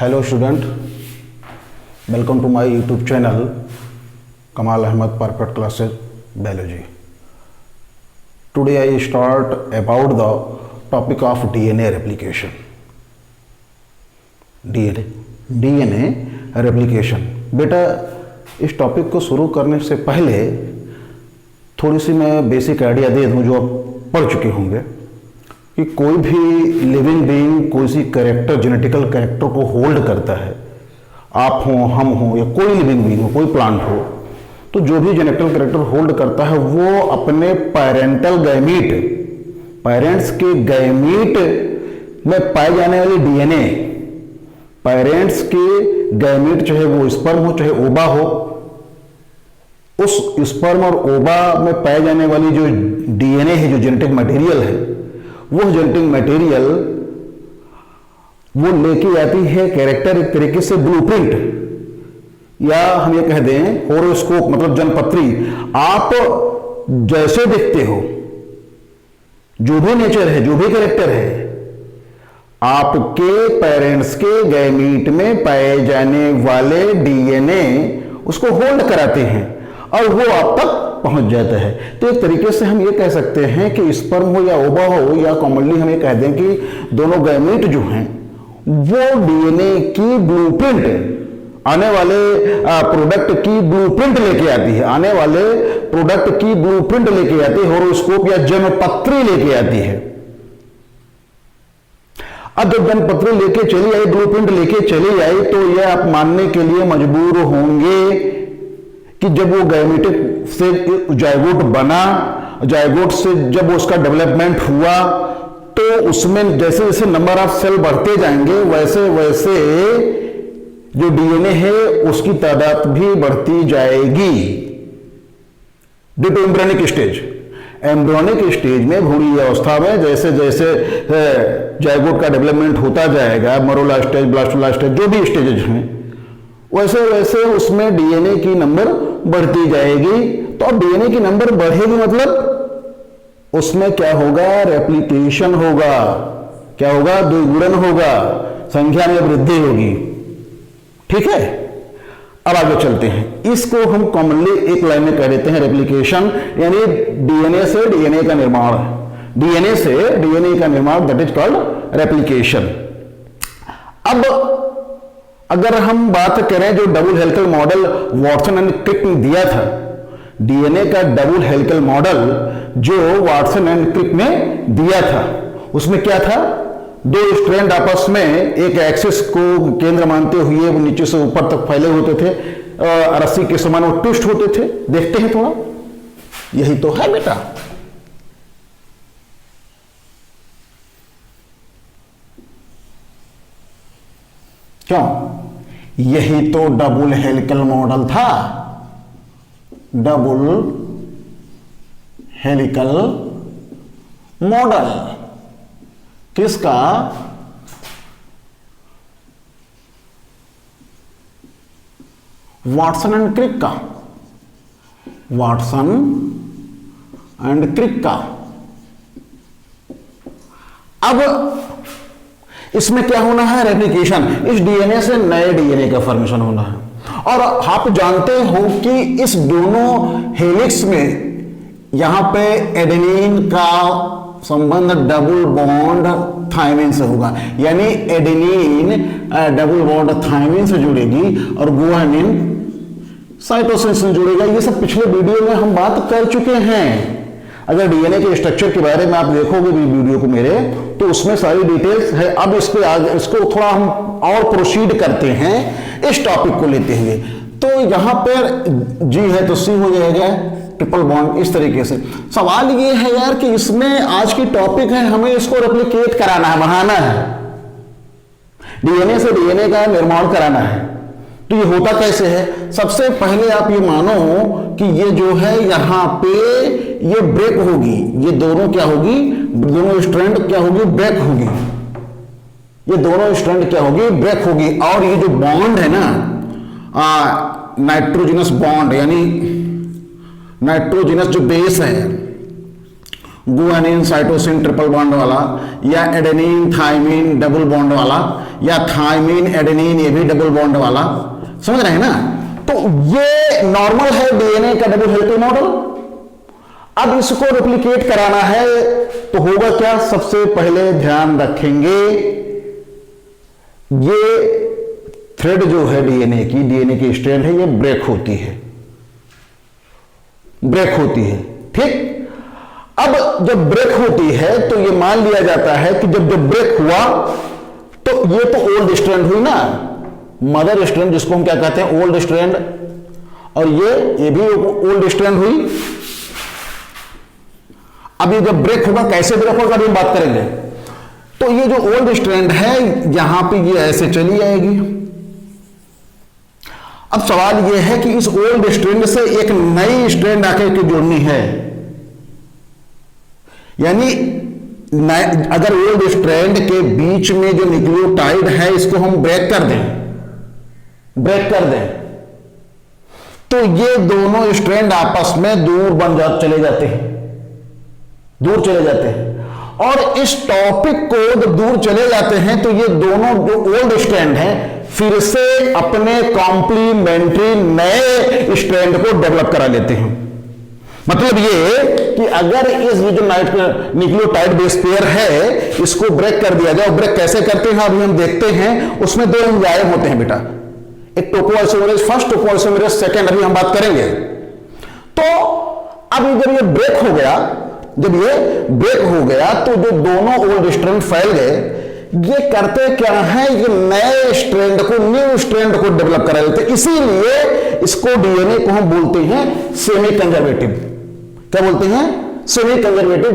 Hello student, welcome to my YouTube channel Kamal Ahmed Perfect Classes Biology. Today I start about the topic of DNA replication. DNA replication. बेटा इस topic को शुरू करने से पहले थोड़ी सी मैं बेसिक आइडिया दे दूं जो आप पढ़ चुके होंगे कि कोई भी लिविंग बीइंग कोई सी कैरेक्टर जेनेटिकल कैरेक्टर को होल्ड करता है, आप हो, हम हो या कोई लिविंग बीइंग हो, कोई प्लांट हो, तो जो भी जेनेटिकल कैरेक्टर होल्ड करता है वो अपने पेरेंटल गैमीट, पेरेंट्स के गैमीट में पाए जाने वाली डीएनए, पेरेंट्स के गैमीट चाहे वो स्पर्म हो चाहे ओवा हो, उस स्पर्म और ओवा में पाए जाने वाली जो डीएनए है, जो जेनेटिक मटेरियल है, वो जेनेटिक मटेरियल वो लेके आती है कैरेक्टर, एक तरीके से ब्लूप्रिंट, या हम ये कह दें होरोस्कोप, मतलब जन्मपत्री। आप जैसे दिखते हो, जो भी नेचर है, जो भी कैरेक्टर है, आपके पेरेंट्स के गैमीट में पाए जाने वाले डीएनए उसको होल्ड कराते हैं और वो आप तक पहुंच जाता है। तो एक तरीके से हम ये कह सकते हैं कि स्पर्म हो या ओवा हो, या कॉमनली हम ये कह दें कि दोनों गैमीट जो हैं वो डीएनए की ब्लूप्रिंट, आने वाले प्रोडक्ट की ब्लूप्रिंट लेके आती है, आने वाले प्रोडक्ट की ब्लूप्रिंट लेके आती है, होरोस्कोप या जन्मपत्री लेके आती है। अब जब जन्मपत्री लेके चली आई, ब्लूप्रिंट लेके चली आई, तो यह आप मानने के लिए मजबूर होंगे कि जब वो गैमेटिक से जायगोट बना, जायगोट से जब उसका डेवलपमेंट हुआ, तो उसमें जैसे जैसे नंबर ऑफ सेल बढ़ते जाएंगे वैसे वैसे जो डीएनए है उसकी तादाद भी बढ़ती जाएगी। Due to embryonic stage, embryonic stage में भ्रूणीय अवस्था में जैसे जैसे जायगोट का डेवलपमेंट होता जाएगा, मरोला स्टेज, ब्लास्टोला स्टेज, जो भी स्टेजेस हैं, वैसे वैसे उसमें डीएनए की नंबर बढ़ती जाएगी। तो अब डीएनए की नंबर बढ़ेगी मतलब उसमें क्या होगा, रेप्लिकेशन होगा। क्या होगा, द्विगुणन होगा, संख्या में वृद्धि होगी। ठीक है, अब आगे चलते हैं। इसको हम कॉमनली एक लाइन में कह देते हैं रेप्लिकेशन, यानी डीएनए से डीएनए का निर्माण, डीएनए से डीएनए का निर्माण, दैट इज कॉल्ड रेप्लिकेशन। अब अगर हम बात करें जो double helical model Watson and Crick ने दिया था, डीएनए का डबल हेलिकल मॉडल जो वाटसन एंड क्रिक ने दिया था, उसमें क्या था, दो स्ट्रैंड आपस में एक एक्सिस को केंद्र मानते हुए वो नीचे से ऊपर तक फैले होते थे, रस्सी के समान वो ट्विस्ट होते थे। देखते हैं थोड़ा, यही तो है बेटा। क्यों, यही तो डबल हेलिकल मॉडल था, डबल हेलिकल मॉडल किसका, वाटसन एंड क्रिक का, वाटसन एंड क्रिक का। अब इसमें क्या होना है, रेप्लिकेशन, इस डीएनए से नए डीएनए का फॉर्मेशन होना है। और आप जानते हो कि इस दोनों हेलिक्स में यहां पे एडेनिन का संबंध डबल बॉन्ड थायमिन से होगा, यानी एडेनिन डबल बॉन्ड थायमिन से जुड़ेगी और गुआनिन साइटोसिन से जुड़ेगा। ये सब पिछले वीडियो में हम बात कर चुके हैं। अगर डीएनए के स्ट्रक्चर के बारे में आप देखोगे भी वीडियो को मेरे, तो उसमें सारी डिटेल्स है। अब इसके आगे इसको थोड़ा हम और प्रोसीड करते हैं इस टॉपिक को लेते हुए। तो यहां पर जी है तो सी हो जाएगा, ट्रिपल बॉन्ड, इस तरीके से। सवाल ये है यार कि इसमें आज की टॉपिक है, हमें इसको रेप्लिकेट कराना है, बढ़ाना है, डीएनए से डीएनए का निर्माण कराना है। तो ये होता कैसे है, सबसे पहले आप ये मानो कि ये जो है यहां पे ये ब्रेक होगी, ये दोनों क्या होगी, दोनों स्ट्रैंड क्या होगी, ब्रेक होगी, ये दोनों स्ट्रैंड क्या होगी, ब्रेक होगी। और ये जो बॉन्ड है ना, नाइट्रोजनस बॉन्ड, यानी नाइट्रोजनस जो बेस है गुआनिन साइटोसिन ट्रिपल बॉन्ड वाला, या एडेनिन थाइमिन डबल बॉन्ड वाला, या थाइमिन एडेनिन ये भी डबल बॉन्ड वाला, समझ रहे हैं ना। तो ये नॉर्मल है डीएनए का डबल हेलिकल मॉडल। अब इसको रेप्लिकेट कराना है तो होगा क्या, सबसे पहले ध्यान रखेंगे ये थ्रेड जो है डीएनए की स्ट्रैंड है, ये ब्रेक होती है, ब्रेक होती है, ठीक। अब जब ब्रेक होती है तो ये मान लिया जाता है कि जब ब्रेक हुआ तो ये तो ओल्ड स्ट्रैंड हुई ना, मदर स्ट्रैंड जिसको हम क्या कहते हैं ओल्ड स्ट्रैंड, और ये भी ओल्ड स्ट्रैंड हुई। अब ये जब ब्रेक होगा, कैसे ब्रेक होगा अभी हम बात करेंगे। तो ये जो ओल्ड स्ट्रैंड है यहां पे ये ऐसे चली आएगी। अब सवाल ये है कि इस ओल्ड स्ट्रैंड से एक नई स्ट्रैंड आकर के जुड़नी है, यानी अगर ओल्ड स्ट्रैंड के बीच में जो न्यूक्लियोटाइड है इसको हम ब्रेक कर दें तो ये दोनों स्ट्रैंड आपस में दूर चले जाते हैं। और इस टॉपिक को दूर चले जाते हैं तो ये दोनों जो ओल्ड स्ट्रैंड हैं फिर से अपने कॉम्प्लीमेंट्री नए स्ट्रैंड को डेवलप करा लेते हैं। मतलब ये कि अगर इस जो न्यूक्लियोटाइड बेस पेयर है इसको ब्रेक कर दिया जाए, ब्रेक कैसे करते हैं अभी हम देखते हैं। उसमें दो एंजाइम होते हैं बेटा, एक टोपोआइसोमेरेज फर्स्ट, टोपोआइसोमेरेज सेकंड, अभी हम बात करेंगे। तो अब जब ये ब्रेक हो गया तो जो दोनों ओल्ड स्ट्रैंड फैल गए, ये करते क्या है, ये नए स्ट्रैंड को, न्यू स्ट्रैंड को डेवलप करा लेते। इसीलिए इसको डीएनए को हम बोलते हैं सेमी कंजर्वेटिव। क्या बोलते हैं? Semi conservative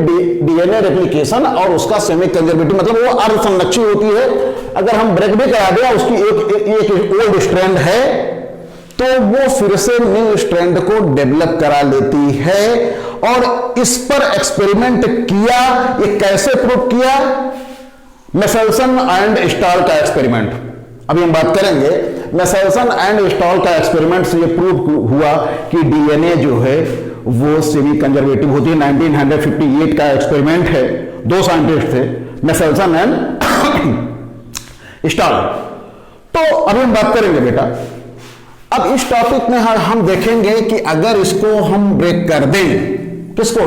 DNA replication. और उसका सेमी कंजर्वेटिव मतलब वो अर्ध संरक्षित होती है। अगर हम ब्रेक भी करा दिया, उसकी एक ओल्ड स्ट्रैंड है तो वो फिर से न्यू स्ट्रैंड को डेवलप करा लेती है। और इस पर एक्सपेरिमेंट किया, ये कैसे प्रूव किया? मेसेल्सन एंड स्टॉल का एक्सपेरिमेंट, अभी हम बात करेंगे। मेसेल्सन एंड स्टॉल का एक्सपेरिमेंट से ये प्रूव हुआ कि डीएनए जो है वो सेमी कंजर्वेटिव होती है। 1958 का एक्सपेरिमेंट है, दो साइंटिस्ट थे, मेसेल्सन एंड स्टॉल। तो अभी हम बात करेंगे बेटा। अब इस टॉपिक में हम देखेंगे कि अगर इसको हम ब्रेक कर दें, किसको?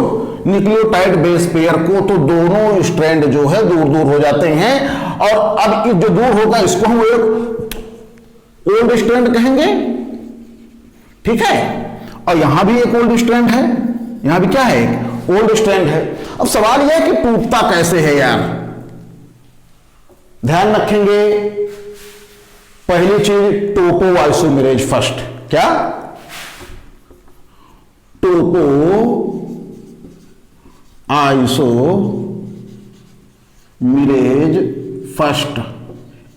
न्यूक्लियोटाइड बेस पेयर को, तो दोनों स्ट्रैंड जो है दूर दूर हो जाते हैं। और अब जो दूर होगा इसको हम एक ओल्ड स्ट्रैंड कहेंगे, ठीक है। और यहां भी एक ओल्ड स्ट्रैंड है, यहां भी क्या है? एक ओल्ड स्ट्रैंड है। अब सवाल यह है कि टूटता कैसे है यार? ध्यान रखेंगे, पहली चीज टोपो आइसोमेरेज फर्स्ट। क्या? टोपो आइसोमेरेज फर्स्ट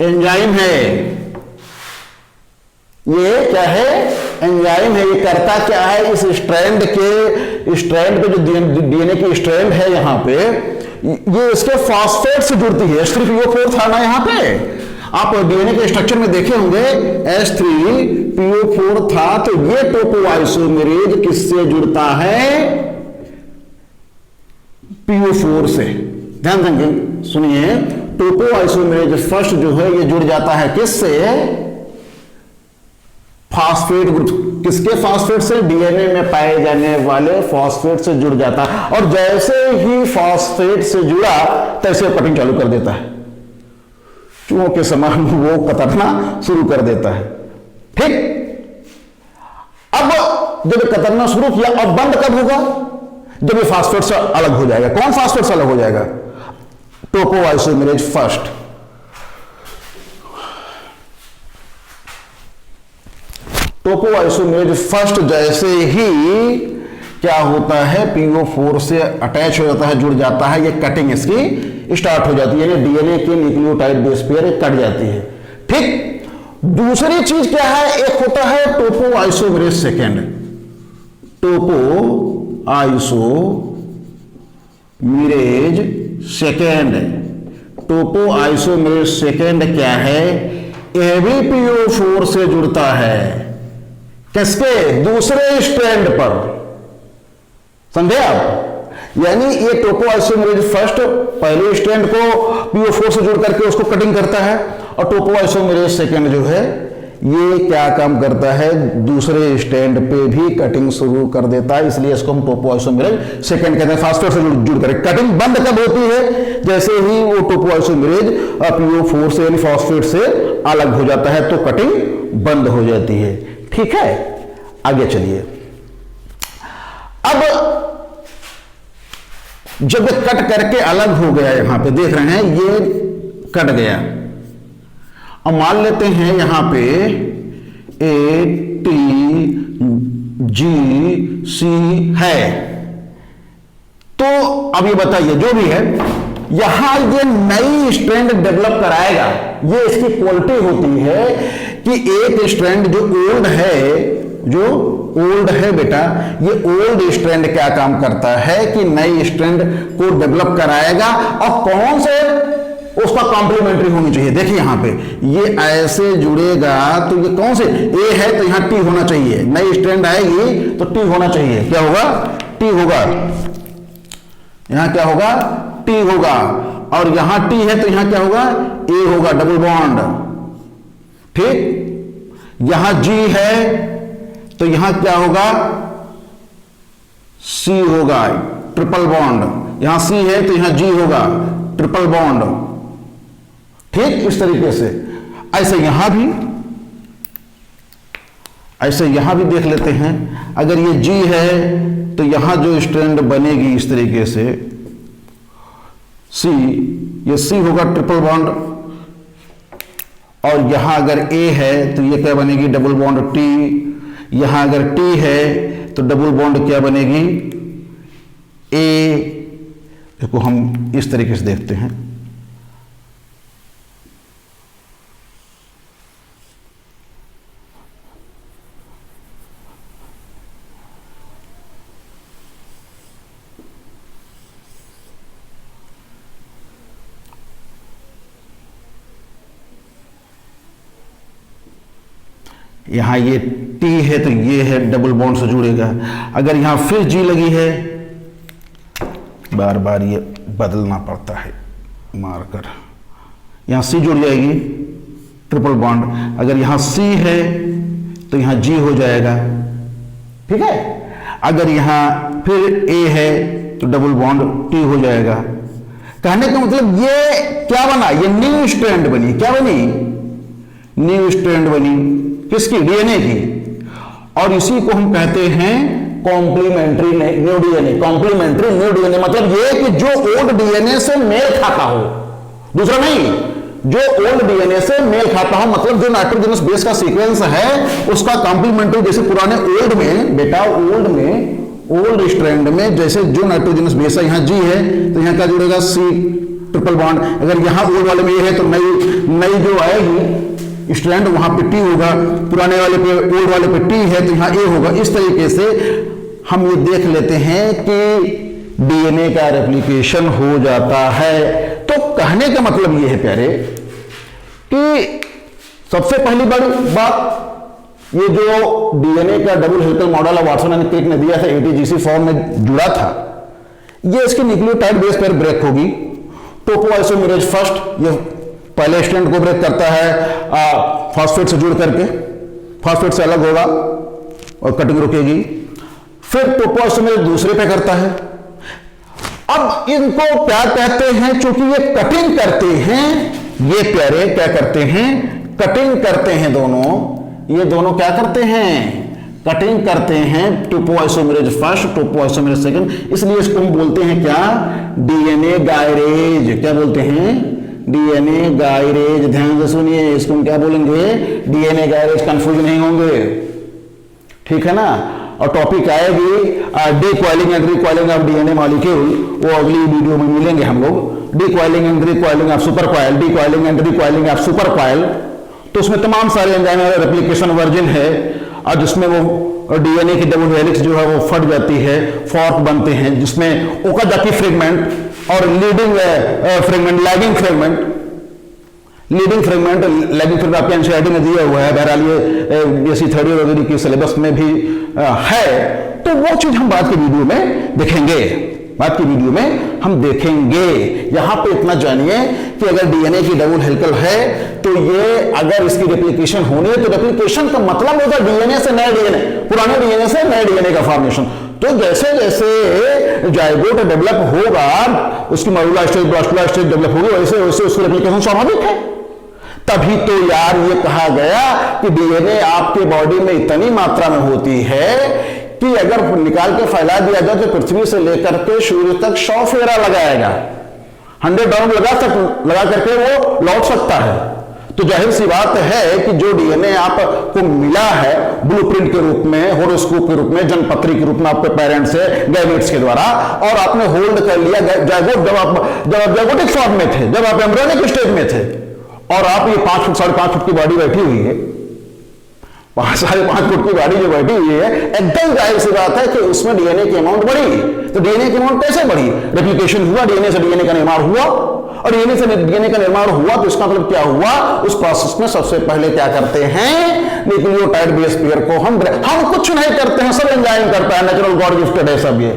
एंजाइम है। ये क्या है? एंजाइम है। ये करता क्या है? इस स्ट्रैंड पे जो डीएनए की स्ट्रैंड है यहां पे, ये इसके फॉस्फेट से जुड़ती है। H3PO4 था ना यहां पे, आप डीएनए के स्ट्रक्चर में देखे होंगे H3PO4 था। तो ये टोपोआइसोमेरेज किससे जुड़ता है? PO4 से। ध्यान देंगे, सुनिए, टोपोआइसोमेरेज फर्स्ट जो है ये जुड़ जाता है किससे? Phosphate group. किसके फॉस्फेट से? डीएनए में पाए जाने वाले फॉस्फेट से जुड़ जाता है। और जैसे ही फॉस्फेट से जुड़ा तैसे कटिंग चालू कर देता है, चूहों के समान वो कतरना शुरू कर देता है, ठीक। अब जब कतरना शुरू किया, अब बंद कब होगा? जब ये फॉस्फेट से अलग हो जाएगा। कौन फॉस्फेट से अलग हो जाएगा? Topoisomerase first. टोपोआइसोमेरेज फर्स्ट जैसे ही क्या होता है, PO4 से अटैच हो जाता है, जुड़ जाता है, ये कटिंग इसकी स्टार्ट हो जाती है, यानी डीएनए की न्यूक्लियोटाइड बेस पेयर कट जाती है, ठीक। दूसरी चीज क्या है? एक होता है topoisomerase second. Topoisomerase second. Topoisomerase second क्या है? ये भी PO4 से जुड़ता है। किसके? दूसरे स्ट्रैंड पर। समझे आप? यानी ये टोपोआइसोमेरेज फर्स्ट पहले स्ट्रैंड को PO4 से जोड़ करके उसको कटिंग करता है, और टोपोआइसोमेरेज सेकंड जो है ये क्या काम करता है, दूसरे स्टैंड पे भी कटिंग शुरू कर देता है, इसलिए इसको हम टोपोआइसोमेरेज सेकंड कहते हैं। फास्फेट से जुड़ कर कटिंग बंद कब होती है, जैसे ही वो टोपोआइसोमेरेज PO4 से यानी फॉस्फेट से अलग हो जाता है तो कटिंग बंद हो जाती है। ठीक है, आगे चलिए। अब जब कट करके अलग हो गया, यहां पे देख रहे हैं ये कट गया, अब मान लेते हैं यहां पे ATGC है, तो अब ये बताइए जो भी है यहां ये नई स्ट्रैंड डेवलप कराएगा। ये इसकी क्वालिटी होती है कि एक स्ट्रैंड जो ओल्ड है बेटा, ये ओल्ड स्ट्रैंड क्या काम करता है कि नई स्ट्रैंड को डेवलप कराएगा, और कौन से उसका कॉम्प्लीमेंट्री होनी चाहिए। देखिए यहां पे ये ऐसे जुड़ेगा तो ये कौन से ए है तो यहां टी होना चाहिए, नई स्ट्रैंड आएगी तो टी होना चाहिए। क्या होगा, टी होगा, यहां क्या होगा, टी होगा, और यहां टी है तो यहां क्या होगा, ए होगा, डबल बॉन्ड। ठीक, यहां जी है तो यहां क्या होगा, सी होगा, ट्रिपल बॉन्ड। यहां सी है तो यहां जी होगा, ट्रिपल बॉन्ड। ठीक, इस तरीके से ऐसे यहां भी देख लेते हैं। अगर ये जी है तो यहां जो स्ट्रैंड बनेगी इस तरीके से सी, ये सी होगा, ट्रिपल बॉन्ड, और यहां अगर ए है तो ये क्या बनेगी, डबल बॉन्ड टी। यहां अगर टी है तो डबल बॉन्ड क्या बनेगी, ए। इसको हम इस तरीके से देखते हैं। यहां ये टी है तो ये है, डबल बॉन्ड से जुड़ेगा। अगर यहां फिर जी लगी है, बार बार ये बदलना पड़ता है मार्कर, यहां सी जुड़ जाएगी, ट्रिपल बॉन्ड। अगर यहां सी है तो यहां जी हो जाएगा। ठीक है, अगर यहां फिर ए है तो डबल बॉन्ड टी हो जाएगा। कहने का मतलब ये क्या बना, ये न्यू स्ट्रैंड बनी। क्या बनी, न्यू स्ट्रैंड बनी, किसकी, डीएनए की। और इसी को हम कहते हैं complementary new DNA. Complementary new DNA मतलब ये कि जो ओल्ड डीएनए से मेल खाता हो, दूसरा नहीं, जो ओल्ड डीएनए से मेल खाता हो, मतलब जो नाइट्रोजनस बेस का सीक्वेंस है उसका कॉम्प्लीमेंट्री। जैसे पुराने ओल्ड में बेटा, ओल्ड स्ट्रैंड में जैसे जो नाइट्रोजनस बेस है, यहां जी है तो यहां क्या जुड़ेगा, सी, ट्रिपल बॉन्ड। अगर यहां ओल्ड वाले में ये है तो नई जो आएगी स्ट्रैंड वहां पे टी होगा, पुराने वाले पे, ओल्ड वाले पे टी है तो यहां ए होगा। इस तरीके से हम ये देख लेते हैं कि डीएनए का रेप्लिकेशन हो जाता है। तो कहने का मतलब ये है प्यारे कि सबसे पहली बड़ी बात, ये जो डीएनए का डबल हेलिकल मॉडल है वाटसन एंड क्रिक ने दिया था, ATGC फॉर्म में जुड़ा था, ये इसकी न्यूक्लियोटाइड बेस पर ब्रेक होगी। टोपोआइसोमेरेज फर्स्ट ये पहले स्ट्रैंड को ब्रेक करता है फॉस्फेट से जुड़ करके, फॉस्फेट से अलग होगा और कटिंग रुकेगी। फिर टोपोआइसोमेरेज दूसरे पे करता है। अब इनको क्या कहते हैं, चूंकि ये कटिंग करते हैं, ये प्यारे क्या करते हैं, कटिंग करते हैं दोनों। ये दोनों क्या करते हैं, कटिंग करते हैं। टोपोआइसोमेरेज फर्स्ट, टोपोआइसोमेरेज सेकंड, इसलिए इसको हम बोलते हैं क्या, डीएनए गायरेज। क्या बोलते हैं, डीएनए गायरेज। ध्यान से सुनिए, इसको हम क्या बोलेंगे, डीएनए गायरेज। कंफ्यूज नहीं होंगे, ठीक है ना। और टॉपिक आएगी decoiling and recoiling of DNA molecule, वो अगली वीडियो में मिलेंगे हम लोग। Decoiling and recoiling of super coil, decoiling and recoiling of super coil. तो उसमें तमाम सारे एंजाइम रेप्लिकेशन वर्जन है, और जिसमें वो डीएनए की डबल हेलिक्स जो है वो फट जाती है, फॉर्क बनते हैं, जिसमें ओकाजाकी फ्रेगमेंट और leading fragment, lagging fragment, lagging fragment आपके एनसीईआरटी में दिया हुआ है। बहरहाल ये बीएससी थर्ड ईयर वगैरह की सिलेबस में भी है, तो वो चीज हम बाद के वीडियो में देखेंगे। बाद की वीडियो में हम देखेंगे। यहां पे इतना जानिए कि अगर डीएनए की डबल हेलिकल है तो ये अगर इसकी रेप्लिकेशन होनी है तो रेप्लिकेशन का मतलब होगा डीएनए से नए डीएनए, पुराने डीएनए से नए डीएनए का फॉर्मेशन। तो जैसे जैसे जाइगोट डेवलप होगा, उसकी मॉड्यूलर स्टेज, ब्लास्टुलर स्टेज डेवलप होगी, वैसे वैसे उसकी रेप्लिकेशन स्वाभाविक है। तभी तो यार ये कहा गया कि डीएनए आपके बॉडी में इतनी मात्रा में होती है कि अगर निकाल के फैला दिया जाए तो पृथ्वी से लेकर के सूर्य तक 100 फेरा लगाएगा, 100 राउंड लगा करके वो लौट सकता है। तो जाहिर सी बात है कि जो डीएनए आपको मिला है ब्लूप्रिंट के रूप में, होरोस्कोप के रूप में, जन्मपत्री के रूप में आपके पेरेंट्स से, गैमेट्स के द्वारा, और आपने होल्ड कर लिया जाइगोट, जब आप जाइगोटिक फॉर्म में थे, जब आप एम्ब्रियोनिक स्टेज में थे, और आप ये 5 फुट 5.5 फुट की बॉडी बैठी हुई है, 5.5 फुट की बॉडी जो बैठी हुई है, एकदम जाहिर सी बात है कि उसमें डीएनए की अमाउंट बढ़ी। तो डीएनए की अमाउंट कैसे बढ़ी? रेप्लिकेशन हुआ, डीएनए से डीएनए का निर्माण हुआ, और डीएनए से डीएनए का निर्माण हुआ तो इसका मतलब क्या हुआ? उस प्रोसेस में सबसे पहले क्या करते हैं? न्यूक्लियोटाइड बेस पेयर को हम कुछ नहीं करते हैं, सब एंजाइम करता है, नेचुरल गॉड गिफ्टेड है सब। ये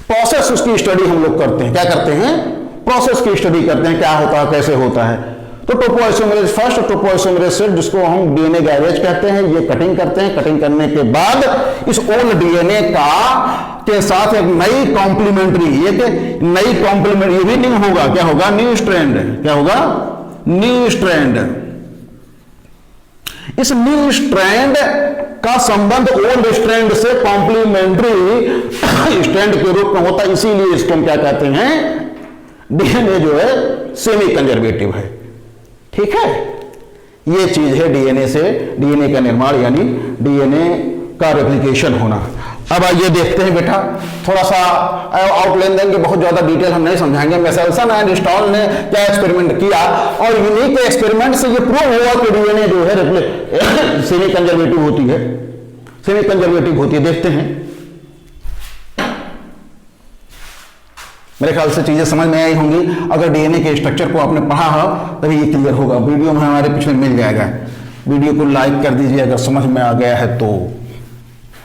प्रोसेस, उसकी स्टडी हम लोग करते हैं। क्या करते हैं? प्रोसेस की स्टडी करते हैं, क्या होता है, कैसे होता है। तो टोपोआइसोमेरेज फर्स्ट, टोपोआइसोमेरेज से जिसको हम डीएनए गैरेज कहते हैं, ये कटिंग करते हैं। कटिंग करने के बाद इस ओल्ड डीएनए का के साथ एक नई कॉम्प्लीमेंट्री, एक नई कॉम्प्लीमेंट, ये भी नहीं होगा, क्या होगा? New strand. क्या होगा? New strand. इस न्यू स्ट्रैंड का संबंध ओल्ड स्ट्रैंड से कॉम्प्लीमेंट्री स्ट्रैंड के रूप में होता है। इसीलिए इसको हम क्या कहते हैं? डीएनए जो है सेमी कंजर्वेटिव है। ठीक है, ये चीज है डीएनए से, डीएनए का निर्माण यानी डीएनए का रेप्लिकेशन होना। अब आइए देखते हैं बेटा, थोड़ा सा आउटलाइन देंगे, बहुत ज्यादा डिटेल हम नहीं समझाएंगे। मेसेल्सन एंड स्टॉल ने क्या एक्सपेरिमेंट किया, और यूनिक एक्सपेरिमेंट से ये प्रूव हुआ कि डीएनए जो है सेमी कंजर्वेटिव होती है, सेमी कंजर्वेटिव होती है। देखते हैं, मेरे ख्याल से चीजें समझ में आई होंगी। अगर डीएनए के स्ट्रक्चर को आपने पढ़ा हो तभी ये क्लियर होगा। वीडियो में हमारे पिछले मिल जाएगा। वीडियो को लाइक कर दीजिए अगर समझ में आ गया है तो,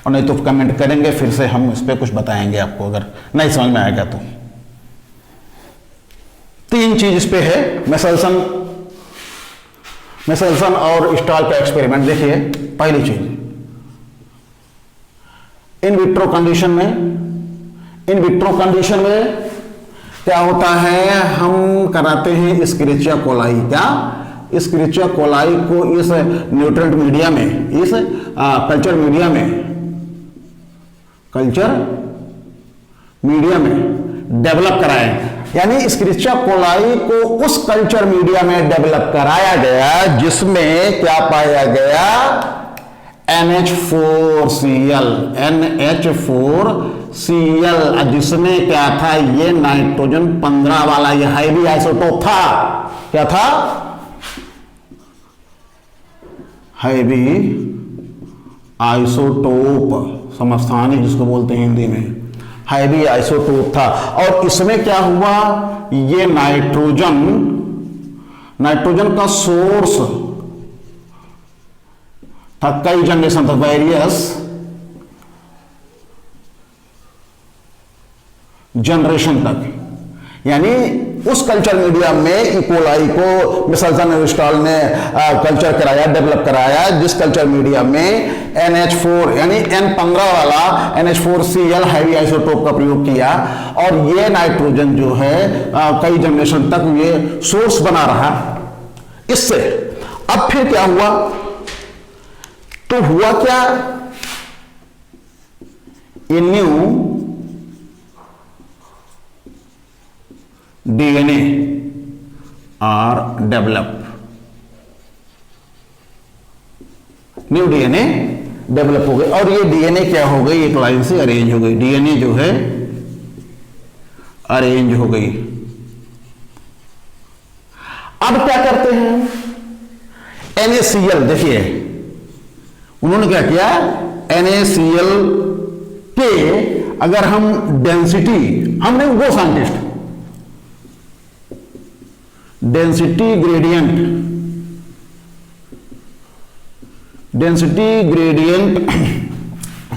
और नहीं तो कमेंट करेंगे, फिर से हम इस पर कुछ बताएंगे आपको अगर नहीं समझ में आएगा तो। 3 चीज इस पे है, मेसेल्सन और स्टॉल का एक्सपेरिमेंट। देखिए, पहली चीज, इन विट्रो कंडीशन में क्या होता है? हम कराते हैं स्क्रिचिया कोलाई। क्या? स्क्रिचिया कोलाई को इस न्यूट्रेंट मीडिया में, इस कल्चर मीडिया में डेवलप कराए। यानी स्क्रिचिया कोलाई को उस कल्चर मीडिया में डेवलप कराया गया जिसमें क्या पाया गया? NH4Cl, जिसमें क्या था? ये नाइट्रोजन 15 वाला ये हैवी आइसोटोप था। क्या था? हैवी आइसोटोप, समस्थानिक जिसको बोलते हैं हिंदी में, हैवी आइसोटोप था। और इसमें क्या हुआ? ये नाइट्रोजन का सोर्स था, कई जनरेशन था, वेरियस जनरेशन तक। यानी उस कल्चर मीडिया में इकोलाई को मेसेल्सन और स्टॉल ने कल्चर कराया, डेवलप कराया, जिस कल्चर मीडिया में NH4 यानी N15 वाला NH4Cl हैवी आइसोटोप का प्रयोग किया। और ये नाइट्रोजन जो है कई जनरेशन तक ये सोर्स बना रहा। इससे अब फिर क्या हुआ? तो हुआ क्या? ये new DNA are develop, new DNA develop हो गए। और ये डीएनए क्या हो गई? एक लाइन से अरेंज हो गई। डीएनए जो है अरेंज हो गई। अब क्या करते हैं? NaCl, देखिए उन्होंने क्या किया? NaCl के अगर हम डेंसिटी, हमने वो scientist density gradient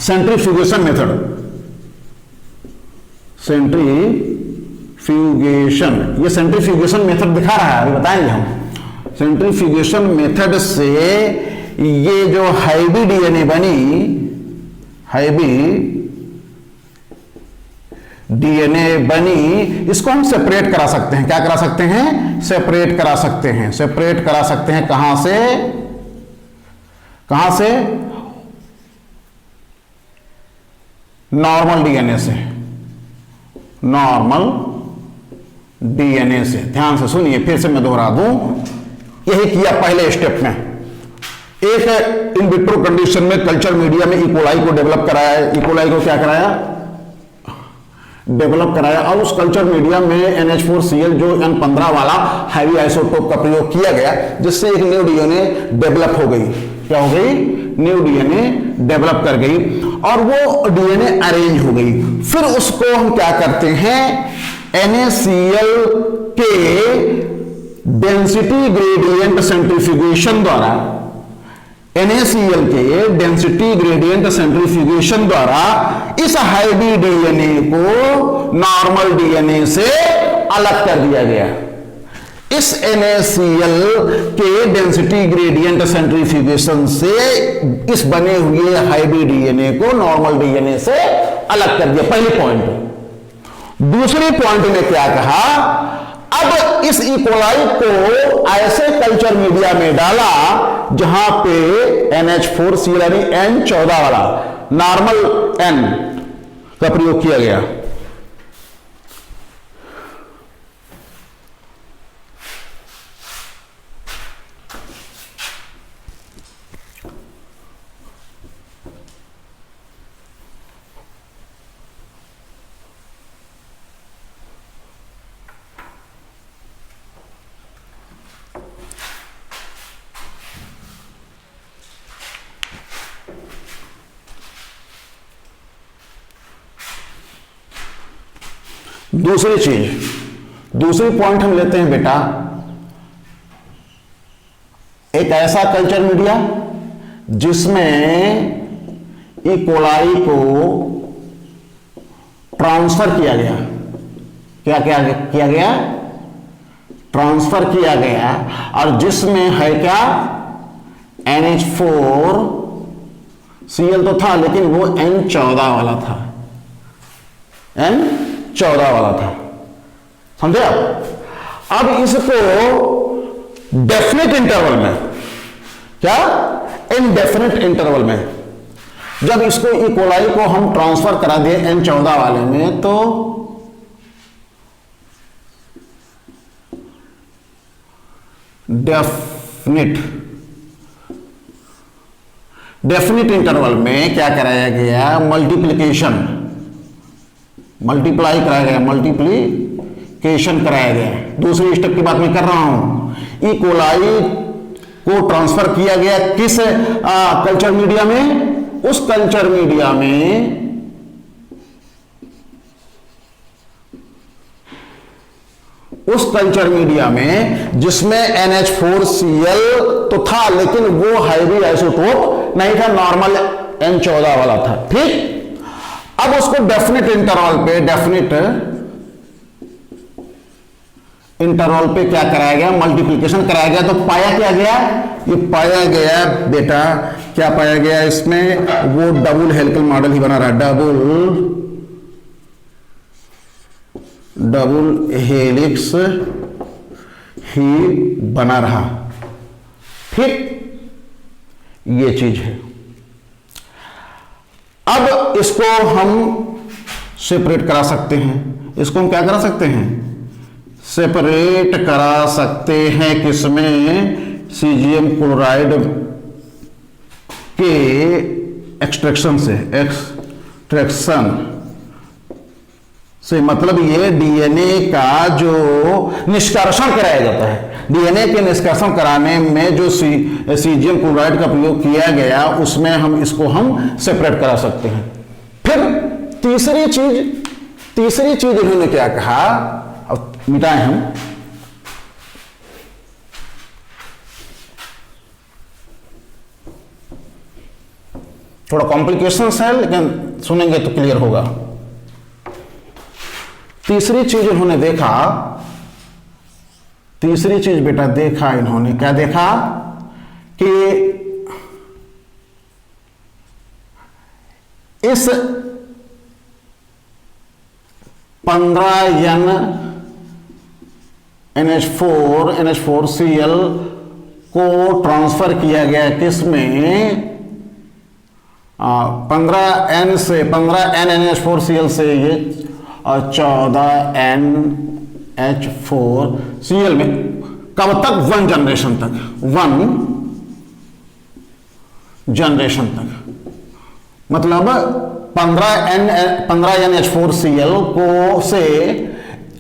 centrifugation centrifugation, ये सेंट्रीफ्यूगेशन मेथड दिखा रहा है, अभी बताएंगे हम। सेंट्रीफ्यूगेशन मेथड से ये जो हाइब्रिड डीएनए बनी, हाइब्रिड डीएनए बनी, इसको हम सेपरेट करा सकते हैं। क्या करा सकते हैं? सेपरेट करा सकते हैं। सेपरेट करा सकते हैं कहां से? कहां से? नॉर्मल डीएनए से। नॉर्मल डीएनए से। ध्यान से सुनिए, फिर से मैं दोहरा दूं, यही किया पहले स्टेप में। एक इन विट्रो कंडीशन में कल्चर मीडिया में इकोलाई को डेवलप कराया। इकोलाई को क्या कराया? डेवलप कराया। और उस कल्चर मीडिया में NH4Cl जो N15 वाला हैवी आइसोटोप का प्रयोग किया गया, जिससे एक न्यू डीएनए डेवलप हो गई। क्या हो गई? न्यू डीएनए डेवलप कर गई और वो डीएनए अरेंज हो गई। फिर उसको हम क्या करते हैं? NaCl के डेंसिटी ग्रेडियंट सेंट्रीफ्यूगेशन द्वारा, NaCl के डेंसिटी ग्रेडियंट सेंट्रीफ्यूगेशन द्वारा इस हाइब्रिड डीएनए को नॉर्मल डीएनए से अलग कर दिया गया। इस NaCl के डेंसिटी ग्रेडियंट सेंट्रीफ्यूगेशन से इस बने हुए हाइब्रिड डीएनए को नॉर्मल डीएनए से अलग कर दिया। पहली पॉइंट। दूसरी पॉइंट में क्या कहा? अब इस इकोलाई को ऐसे कल्चर मीडिया में डाला जहां पे NH4Cl यानी N14 वाला नॉर्मल N का प्रयोग किया गया। दूसरी पॉइंट हम लेते हैं बेटा, एक ऐसा कल्चर मीडिया जिसमें इकोलाई को ट्रांसफर किया गया। क्या किया गया? ट्रांसफर किया गया। और जिसमें है क्या? NH4Cl तो था, लेकिन वो N14 वाला था। N14 वाला था, समझे आप? अब इसको डेफिनेट इंटरवल में, क्या? इनडेफिनेट इंटरवल में जब इसको इकोलाई को हम ट्रांसफर करा दिए N14 वाले में, तो डेफिनेट इंटरवल में क्या कराया गया? मल्टीप्लाई कराया गया, मल्टीप्लीकेशन कराया गया। दूसरी स्टेप की बात मैं कर रहा हूं। इकोलाई को ट्रांसफर किया गया किस कल्चर मीडिया में? उस कल्चर मीडिया में जिसमें NH4Cl तो था, लेकिन वो हाइब्रिड आइसोटोप नहीं था, नॉर्मल N14 वाला था। ठीक, अब उसको डेफिनेट इंटरवल पे क्या कराया गया? मल्टीप्लिकेशन कराया गया। तो पाया क्या गया? ये पाया गया बेटा, क्या पाया गया इसमें? वो डबल हेलिकल मॉडल ही बना रहा है, डबल हेलिक्स ही बना रहा। ठीक, ये चीज है। अब इसको हम सेपरेट करा सकते हैं। इसको हम क्या करा सकते हैं? सेपरेट करा सकते हैं किसमें? सीजियम क्लोराइड के एक्सट्रैक्शन से मतलब ये डीएनए का जो निष्कर्षण कराया जाता है, डीएनए के निष्कर्षण कराने में जो सीजियम क्लोराइड का प्रयोग किया गया, उसमें हम इसको हम सेपरेट करा सकते हैं। फिर तीसरी चीज इन्होंने क्या कहा? अब मिटाएं हम। थोड़ा कॉम्प्लिकेशंस है, लेकिन सुनेंगे तो क्लियर होगा। तीसरी चीज इन्होंने देखा, तीसरी चीज बेटा देखा इन्होंने, क्या देखा कि इस 15N NH4Cl को ट्रांसफर किया गया किसमें, 15N से 15N NH4Cl से ये 14NH4Cl में कब तक, 1 जनरेशन तक, 1 जनरेशन तक, मतलब 15NH4Cl को से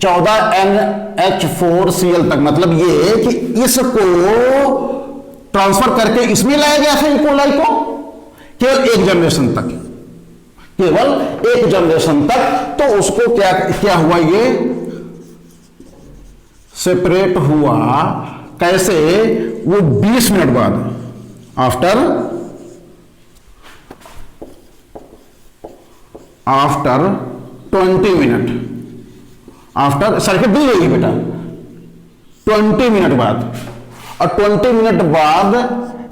14NH4Cl तक, मतलब ये कि इसको ट्रांसफर करके इसमें लाया गया था इकोलाई को केवल 1 जनरेशन तक, केवल 1 जनरेशन तक। तो उसको क्या क्या हुआ, ये सेपरेट हुआ कैसे, वो 20 मिनट बाद, आफ्टर 20 मिनट, आफ्टर सर्किट दी होगी बेटा 20 मिनट बाद, और 20 मिनट बाद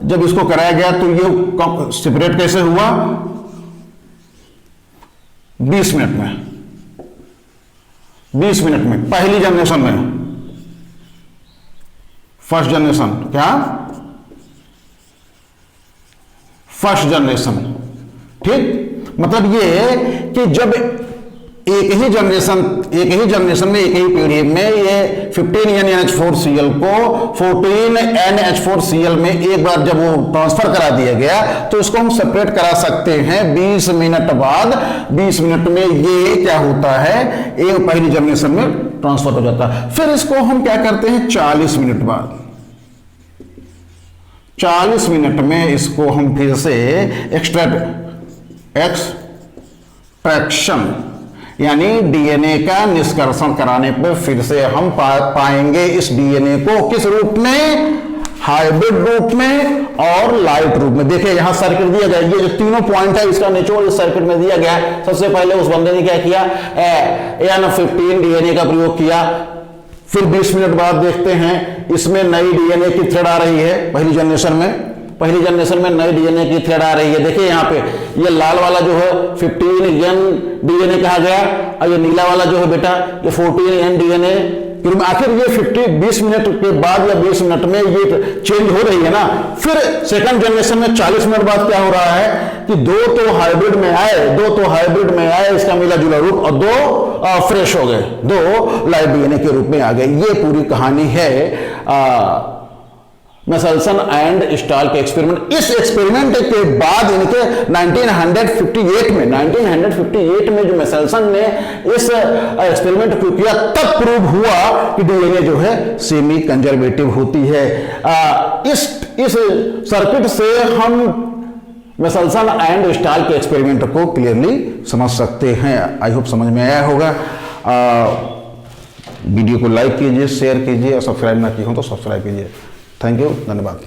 जब इसको कराया गया तो ये सेपरेट कैसे हुआ, 20 मिनट में, 20 मिनट में, पहली जनरेशन में, फर्स्ट जनरेशन, क्या फर्स्ट जनरेशन, ठीक। मतलब ये कि जब एक ही जनरेशन में, एक ही पीरियड में ये 15N NH4Cl को 14NH4Cl में एक बार जब वो ट्रांसफर करा दिया गया तो इसको हम सेपरेट करा सकते हैं 20 मिनट बाद। 20 मिनट में ये क्या होता है, एक पहली जनरेशन में ट्रांसफर हो जाता है। फिर इसको हम क्या करते हैं, 40 मिनट बाद, 40 मिनट में इसको हम फिर से एक्सट्रैक्शन यानी डीएनए का निष्कर्षण कराने पर फिर से हम पाएंगे इस डीएनए को किस रूप में, हाइब्रिड रूप में और लाइट रूप में। देखिए यहां सर्किट दिया गया, ये जो तीनों पॉइंट है इसका निचोड़ इस सर्किट में दिया गया है। सबसे पहले उस बंदे ने क्या किया, N15 डीएनए का प्रयोग किया। फिर 20 मिनट बाद देखते हैं इसमें नई डीएनए की थ्रेड आ रही है, पहली जनरेशन में नई डीएनए की थ्रेड आ रही है। देखिए यहाँ पे ये लाल वाला जो है 15N डीएनए कहा गया, और ये नीला वाला जो है बेटा ये 14N डीएनए। आखिर ये 20 मिनट के बाद या 20 मिनट में ये चेंज हो रही है ना। फिर सेकंड जनरेशन में 40 मिनट बाद क्या हो रहा है कि दो तो हाइब्रिड में आए, इसका मिला जुला रूप, और 2 फ्रेश हो गए, 2 लाइट डीएनए के रूप में आ गए। ये पूरी कहानी है मेसेल्सन एंड स्टाल के एक्सपेरिमेंट। इस एक्सपेरिमेंट के बाद इनके 1958 में जो मेसेल्सन ने इस एक्सपेरिमेंट को किया तब प्रूव हुआ कि डीएनए जो है सेमी कंजर्वेटिव होती है। इस सर्किट से हम मेसेल्सन एंड स्टाल के एक्सपेरिमेंट को क्लियरली समझ सकते हैं। आई होप समझ में आया होगा। वीडियो को लाइक कीजिए, शेयर कीजिए, और सब्सक्राइब ना किए हो तो सब्सक्राइब कीजिए। थैंक यू, धन्यवाद।